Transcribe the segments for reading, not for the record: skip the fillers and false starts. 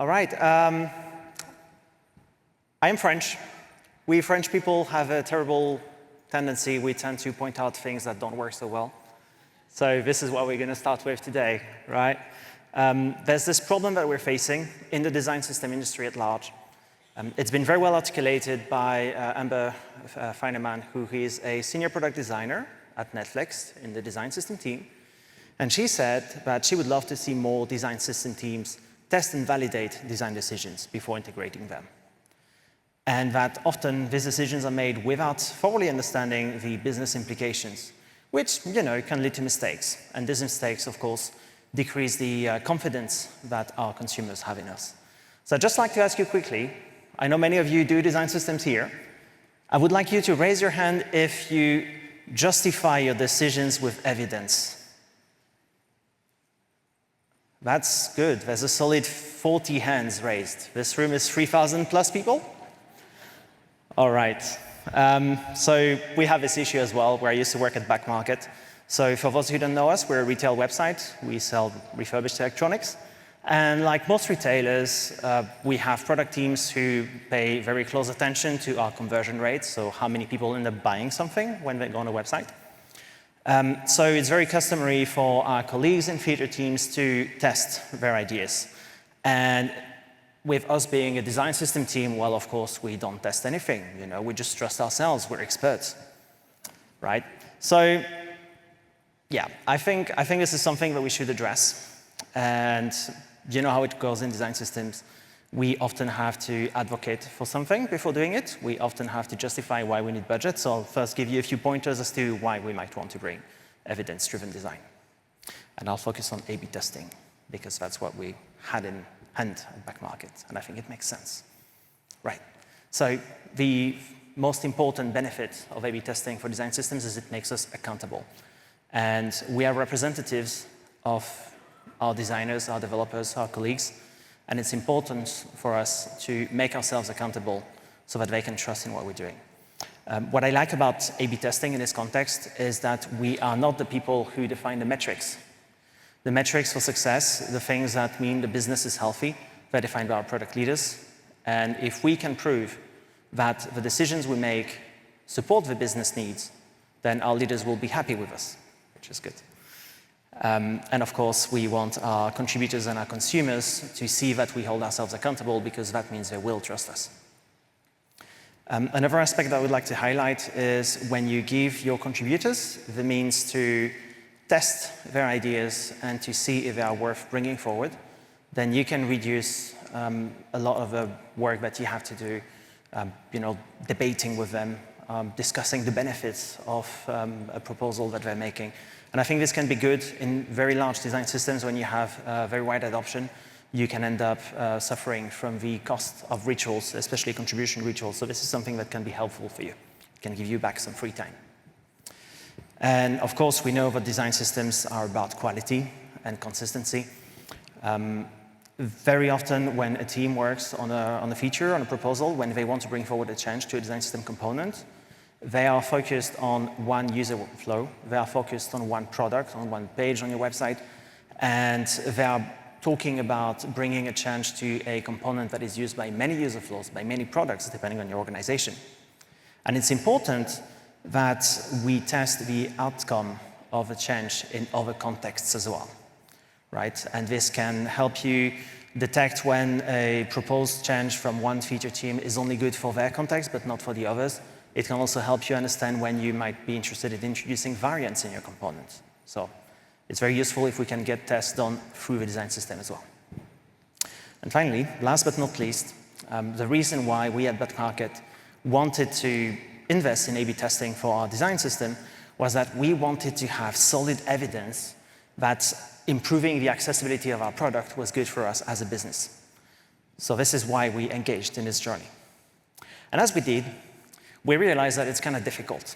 All right. I'm French. We French people have a terrible tendency. We tend to point out things that don't work so well. So this is what we're going to start with today, right? There's this problem that we're facing in the design system industry at large. It's been very well articulated by Amber Feinemann, who is a senior product designer at Netflix in the design system team. And she said that she would love to see more design system teams test and validate design decisions before integrating them. And that often these decisions are made without thoroughly understanding the business implications, which, can lead to mistakes. And these mistakes, of course, decrease the confidence that our consumers have in us. So I'd just like to ask you quickly, I know many of you do design systems here. I would like you to raise your hand if you justify your decisions with evidence. That's good. There's a solid 40 hands raised. This room is 3,000 plus people. All right. So we have this issue as well, where I used to work at Back Market. So for those who don't know us, we're a retail website. We sell refurbished electronics. And like most retailers, we have product teams who pay very close attention to our conversion rates, so how many people end up buying something when they go on a website. So it's very customary for our colleagues in feature teams to test their ideas. And with us being a design system team, well, of course, we don't test anything. We just trust ourselves. We're experts, right? So, yeah, I think this is something that we should address. And you know how it goes in design systems. We often have to advocate for something before doing it. We often have to justify why we need budget. So I'll first give you a few pointers as to why we might want to bring evidence-driven design. And I'll focus on A/B testing, because that's what we had in hand at Back Market, and I think it makes sense. Right. So the most important benefit of A/B testing for design systems is it makes us accountable. And we are representatives of our designers, our developers, our colleagues, and it's important for us to make ourselves accountable so that they can trust in what we're doing. What I like about A/B testing in this context is that we are not the people who define the metrics. The metrics for success, the things that mean the business is healthy, they're defined by our product leaders. And if we can prove that the decisions we make support the business needs, then our leaders will be happy with us, which is good. And of course, we want our contributors and our consumers to see that we hold ourselves accountable, because that means they will trust us. Another aspect that I would like to highlight is when you give your contributors the means to test their ideas and to see if they are worth bringing forward, then you can reduce a lot of the work that you have to do, debating with them, discussing the benefits of a proposal that they're making. And I think this can be good in very large design systems. When you have very wide adoption, you can end up suffering from the cost of rituals, especially contribution rituals. So this is something that can be helpful for you. It can give you back some free time. And of course, we know that design systems are about quality and consistency. Very often, when a team works on a feature, on a proposal, when they want to bring forward a change to a design system component, they are focused on one user flow. They are focused on one product, on one page on your website. And they are talking about bringing a change to a component that is used by many user flows, by many products, depending on your organization. And it's important that we test the outcome of a change in other contexts as well, right? And this can help you detect when a proposed change from one feature team is only good for their context, but not for the others. It can also help you understand when you might be interested in introducing variants in your components. So it's very useful if we can get tests done through the design system as well. And finally, last but not least, the reason why we at Back Market wanted to invest in A/B testing for our design system was that we wanted to have solid evidence that improving the accessibility of our product was good for us as a business. So this is why we engaged in this journey. And as we did, we realized that it's kind of difficult.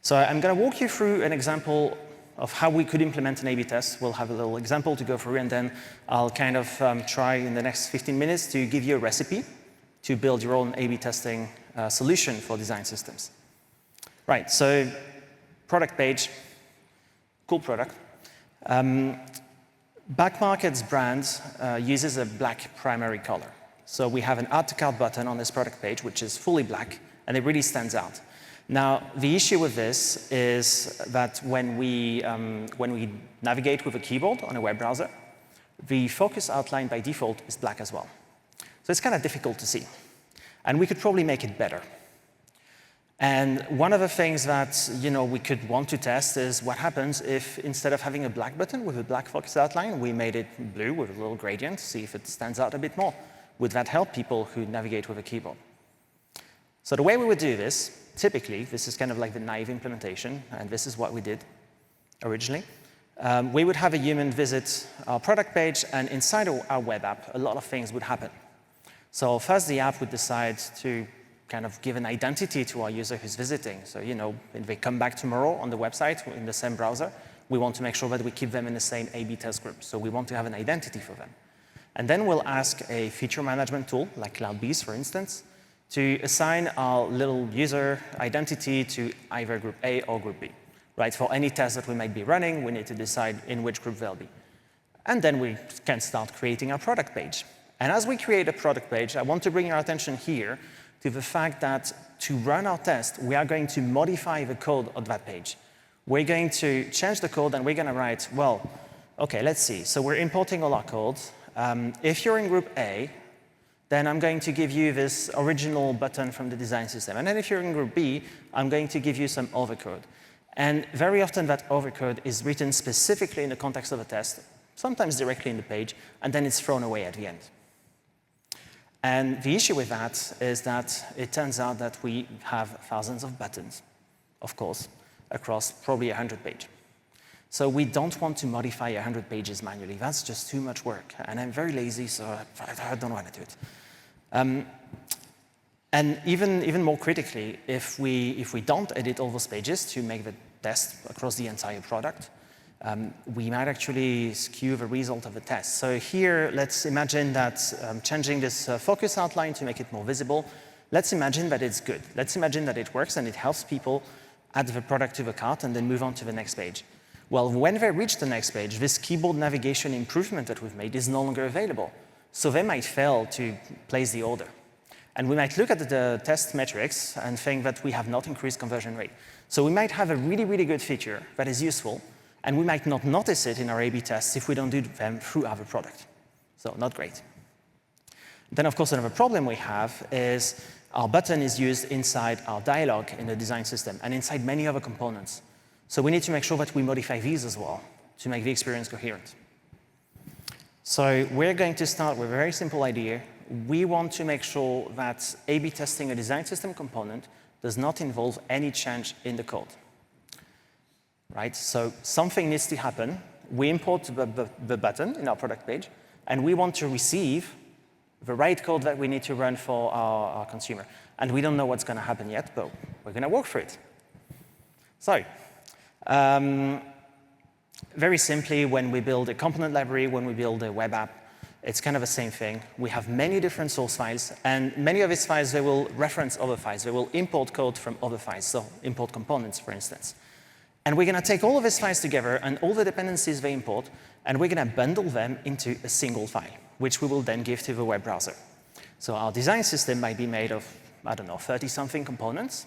So I'm going to walk you through an example of how we could implement an A/B test. We'll have a little example to go through, and then I'll kind of try in the next 15 minutes to give you a recipe to build your own A/B testing solution for design systems. Right, so product page, cool product. Backmarket's brand uses a black primary color. So we have an Add to Cart button on this product page, which is fully black, and it really stands out. Now, the issue with this is that when we navigate with a keyboard on a web browser, the focus outline by default is black as well. So it's kind of difficult to see. And we could probably make it better. And one of the things that we could want to test is what happens if instead of having a black button with a black focus outline, we made it blue with a little gradient, see if it stands out a bit more. Would that help people who navigate with a keyboard? So the way we would do this, typically, this is kind of like the naive implementation, and this is what we did originally. We would have a human visit our product page, and inside our web app, a lot of things would happen. So first, the app would decide to kind of give an identity to our user who's visiting. So, if they come back tomorrow on the website in the same browser, we want to make sure that we keep them in the same A/B test group. So we want to have an identity for them. And then we'll ask a feature management tool, like CloudBees, for instance, to assign our little user identity to either group A or group B. Right? For any test that we might be running, we need to decide in which group they'll be. And then we can start creating our product page. And as we create a product page, I want to bring your attention here to the fact that to run our test, we are going to modify the code of that page. We're going to change the code, and we're going to write, well, OK, let's see. So we're importing all our code. If you're in group A, then I'm going to give you this original button from the design system. And then if you're in group B, I'm going to give you some overcode. And very often, that overcode is written specifically in the context of a test, sometimes directly in the page, and then it's thrown away at the end. And the issue with that is that it turns out that we have thousands of buttons, of course, across probably 100 pages. So we don't want to modify 100 pages manually. That's just too much work. And I'm very lazy, so I don't want to do it. And even more critically, if we don't edit all those pages to make the test across the entire product, we might actually skew the result of the test. So here, let's imagine that changing this focus outline to make it more visible, let's imagine that it's good. Let's imagine that it works and it helps people add the product to the cart and then move on to the next page. Well, when they reach the next page, this keyboard navigation improvement that we've made is no longer available. So they might fail to place the order. And we might look at the test metrics and think that we have not increased conversion rate. So we might have a really, really good feature that is useful, and we might not notice it in our A/B tests if we don't do them through our product. So not great. Then, of course, another problem we have is our button is used inside our dialog in the design system and inside many other components. So we need to make sure that we modify these as well to make the experience coherent. So we're going to start with a very simple idea. We want to make sure that A/B testing a design system component does not involve any change in the code. Right? So something needs to happen. We import the button in our product page, and we want to receive the right code that we need to run for our consumer. And we don't know what's going to happen yet, but we're going to work for it. So very simply, when we build a component library, when we build a web app, it's kind of the same thing. We have many different source files, and many of these files, they will reference other files. They will import code from other files, so import components, for instance. And we're going to take all of these files together and all the dependencies they import, and we're going to bundle them into a single file, which we will then give to the web browser. So our design system might be made of, I don't know, 30-something components,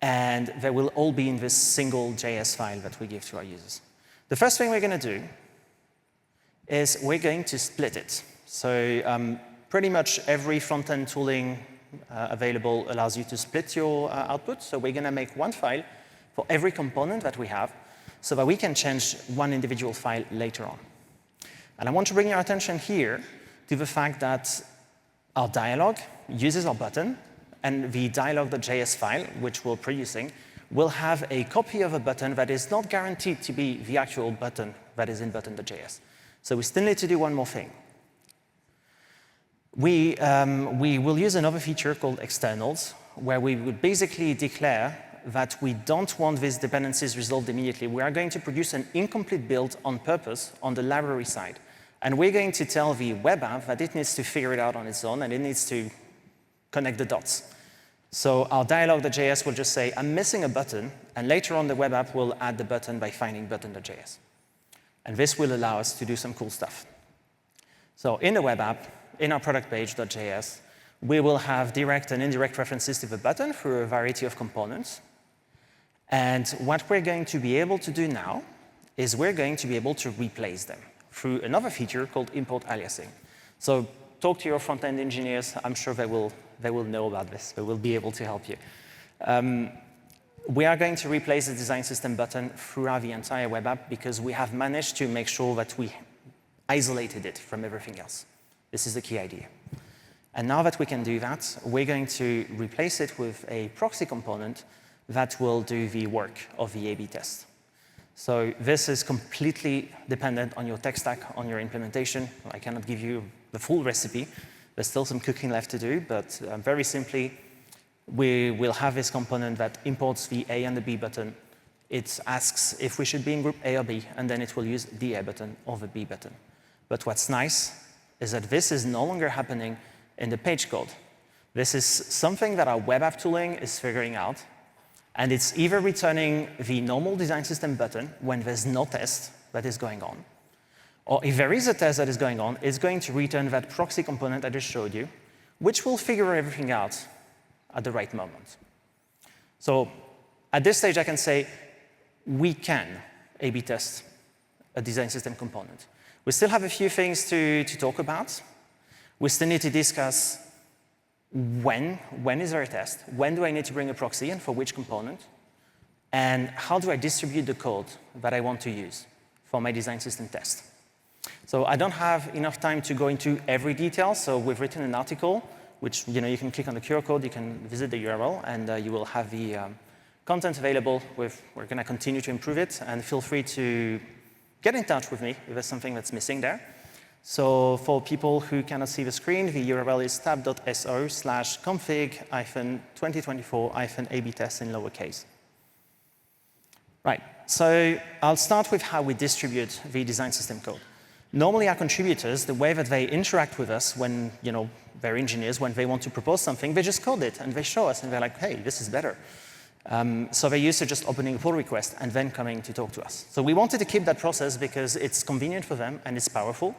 and they will all be in this single JS file that we give to our users. The first thing we're going to do is we're going to split it. So pretty much every front-end tooling available allows you to split your output. So we're going to make one file for every component that we have so that we can change one individual file later on. And I want to bring your attention here to the fact that our dialog uses our button, and the dialog.js file, which we're producing, will have a copy of a button that is not guaranteed to be the actual button that is in button.js. So we still need to do one more thing. We will use another feature called externals, where we would basically declare that we don't want these dependencies resolved immediately. We are going to produce an incomplete build on purpose on the library side. And we're going to tell the web app that it needs to figure it out on its own, and it needs to connect the dots. So our dialog.js will just say, I'm missing a button, and later on the web app will add the button by finding button.js. And this will allow us to do some cool stuff. So in the web app, in our product page.js, we will have direct and indirect references to the button through a variety of components. And what we're going to be able to do now is we're going to be able to replace them through another feature called import aliasing. So talk to your front-end engineers. I'm sure they will know about this. They will be able to help you. We are going to replace the design system button throughout the entire web app because we have managed to make sure that we isolated it from everything else. This is the key idea. And now that we can do that, we're going to replace it with a proxy component that will do the work of the A/B test. So this is completely dependent on your tech stack, on your implementation. I cannot give you the full recipe. There's still some cooking left to do, but very simply, we will have this component that imports the A and the B button. It asks if we should be in group A or B, and then it will use the A button or the B button. But what's nice is that this is no longer happening in the page code. This is something that our web app tooling is figuring out, and it's either returning the normal design system button when there's no test that is going on, or if there is a test that is going on, it's going to return that proxy component I just showed you, which will figure everything out at the right moment. So at this stage, I can say we can A/B test a design system component. We still have a few things to talk about. We still need to discuss when is there a test, when do I need to bring a proxy and for which component, and how do I distribute the code that I want to use for my design system test. So I don't have enough time to go into every detail, so we've written an article which you can click on the QR code, you can visit the URL, and you will have the content available. We're going to continue to improve it, and feel free to get in touch with me if there's something that's missing there. So for people who cannot see the screen, the URL is tab.so/config-2024-AB test in lowercase. Right, so I'll start with how we distribute the design system code. Normally, our contributors, the way that they interact with us when, they're engineers, when they want to propose something, they just code it and they show us and they're like, hey, this is better. So they're used to just opening a pull request and then coming to talk to us. So we wanted to keep that process because it's convenient for them and it's powerful.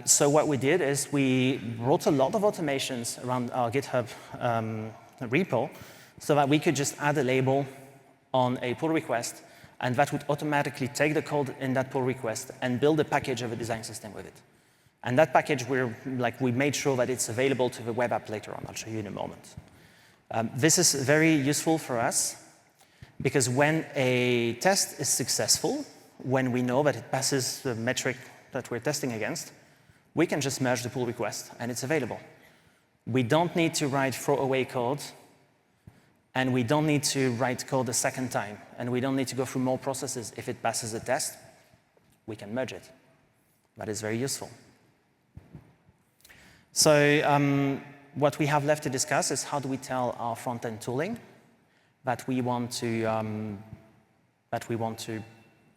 So what we did is we wrote a lot of automations around our GitHub repo so that we could just add a label on a pull request, and that would automatically take the code in that pull request and build a package of a design system with it. And that package, we made sure that it's available to the web app later on. I'll show you in a moment. This is very useful for us because when a test is successful, when we know that it passes the metric that we're testing against, we can just merge the pull request and it's available. We don't need to write throwaway code, and we don't need to write code a second time, and we don't need to go through more processes. If it passes the test, we can merge it. That is very useful. So what we have left to discuss is how do we tell our front-end tooling that we want to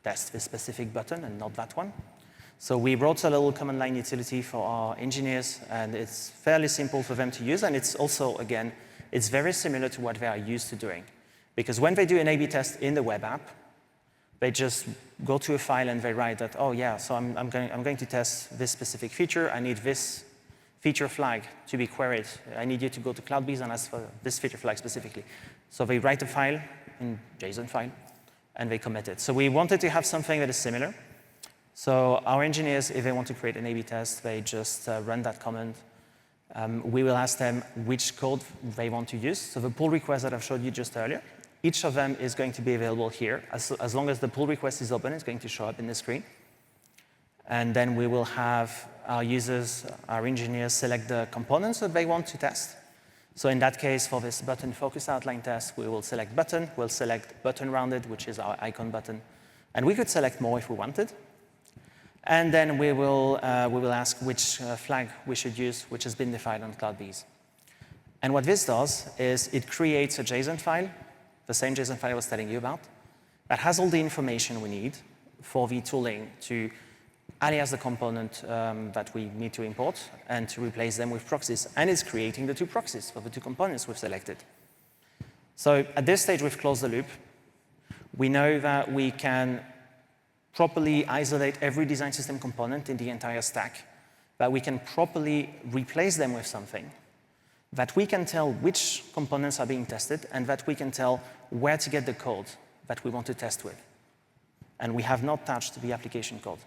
test this specific button and not that one. So we wrote a little command line utility for our engineers, and it's fairly simple for them to use, and it's also, again, it's very similar to what they are used to doing. Because when they do an A/B test in the web app, they just go to a file and they write that, oh yeah, so I'm going to test this specific feature. I need this feature flag to be queried. I need you to go to CloudBees and ask for this feature flag specifically. So they write a file in JSON file, and they commit it. So we wanted to have something that is similar. So our engineers, if they want to create an A/B test, they just run that command. We will ask them which code they want to use. So the pull request that I've showed you just earlier, each of them is going to be available here. As long as the pull request is open, it's going to show up in the screen. And then we will have our users, our engineers, select the components that they want to test. So in that case, for this button focus outline test, we will select button. We'll select button rounded, which is our icon button. And we could select more if we wanted. And then we will ask which flag we should use, which has been defined on CloudBees. And what this does is it creates a JSON file, the same JSON file I was telling you about, that has all the information we need for the tooling to alias the component that we need to import and to replace them with proxies. And it's creating the two proxies for the two components we've selected. So at this stage, we've closed the loop. We know that we can properly isolate every design system component in the entire stack, that we can properly replace them with something, that we can tell which components are being tested, and that we can tell where to get the code that we want to test with. And we have not touched the application code.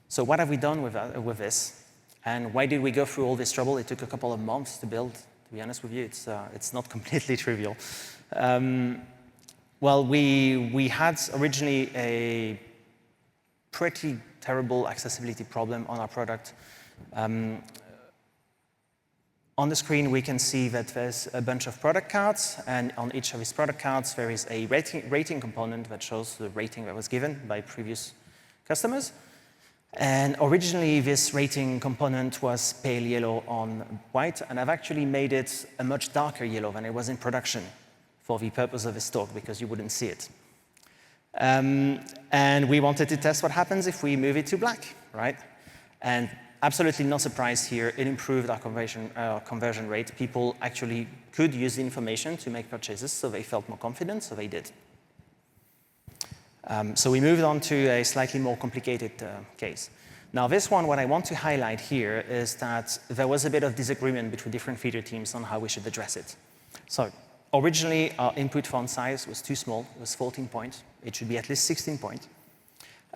So what have we done with this? And why did we go through all this trouble? It took a couple of months to build. To be honest with you, it's not completely trivial. Well, we had originally a pretty terrible accessibility problem on our product. On the screen, we can see that there's a bunch of product cards, and on each of these product cards, there is a rating component that shows the rating that was given by previous customers. And originally, this rating component was pale yellow on white, and I've actually made it a much darker yellow than it was in production for the purpose of this talk, because you wouldn't see it. And we wanted to test what happens if we move it to black, right? And absolutely no surprise here, it improved our conversion rate. People actually could use the information to make purchases, so they felt more confident, so they did. So we moved on to a slightly more complicated case. Now this one, what I want to highlight here is that there was a bit of disagreement between different feature teams on how we should address it. So originally, our input font size was too small. It was 14 point. It should be at least 16 point.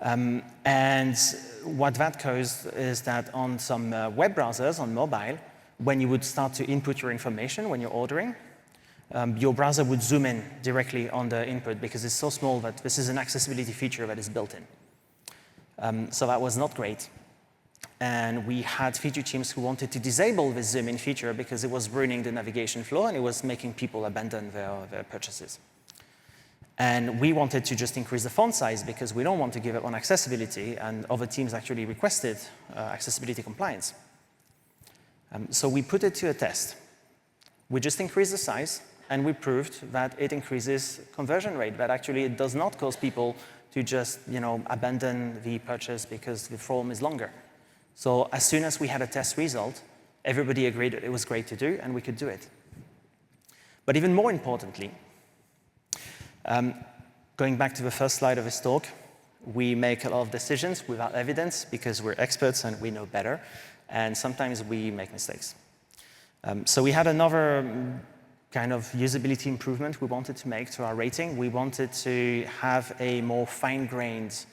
And what that caused is that on some web browsers on mobile, when you would start to input your information when you're ordering, your browser would zoom in directly on the input because it's so small that this is an accessibility feature that is built in. So that was not great. And we had feature teams who wanted to disable this zoom-in feature because it was ruining the navigation flow and it was making people abandon their purchases. And we wanted to just increase the font size because we don't want to give up on accessibility, and other teams actually requested accessibility compliance. So we put it to a test. We just increased the size, and we proved that it increases conversion rate, that actually it does not cause people to just abandon the purchase because the form is longer. So as soon as we had a test result, everybody agreed that it was great to do, and we could do it. But even more importantly, going back to the first slide of this talk, we make a lot of decisions without evidence because we're experts and we know better, and sometimes we make mistakes. So we had another kind of usability improvement we wanted to make to our rating. We wanted to have a more fine-grained,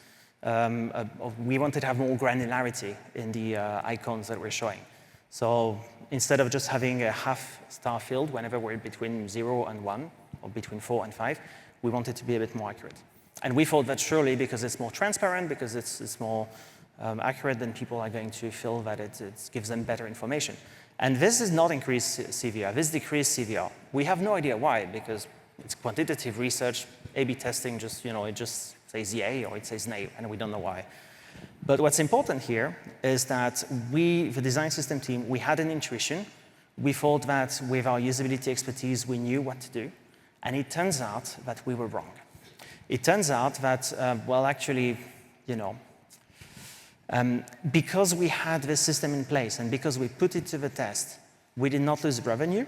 we wanted to have more granularity in the icons that we're showing. So instead of just having a half-star field whenever we're between 0 and 1, or between 4 and 5, we wanted to be a bit more accurate. And we thought that surely because it's more transparent, because it's more accurate, then people are going to feel that it gives them better information. And this does not increase CVR, this decreases CVR. We have no idea why, because it's quantitative research, A/B testing, it just says yay or it says nay, and we don't know why. But what's important here is that we, the design system team, we had an intuition. We thought that with our usability expertise, we knew what to do. And it turns out that we were wrong. It turns out that, because we had this system in place and because we put it to the test, we did not lose revenue.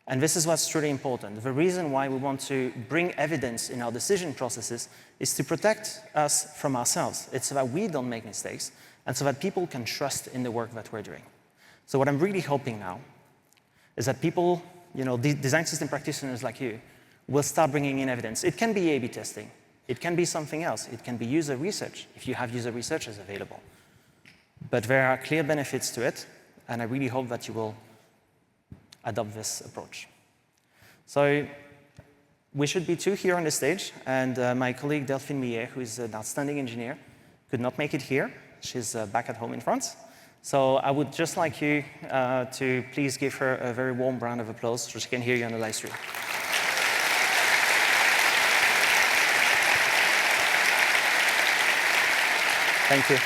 And this is what's truly important. The reason why we want to bring evidence in our decision processes is to protect us from ourselves. It's so that we don't make mistakes and so that people can trust in the work that we're doing. So what I'm really hoping now is that people, design system practitioners like you, will start bringing in evidence. It can be A/B testing. It can be something else. It can be user research, if you have user researchers available. But there are clear benefits to it, and I really hope that you will adopt this approach. So we should be 2 here on the stage, and my colleague Delphine Millet, who is an outstanding engineer, could not make it here. She's back at home in France. So I would just like you to please give her a very warm round of applause so she can hear you on the live stream. Thank you.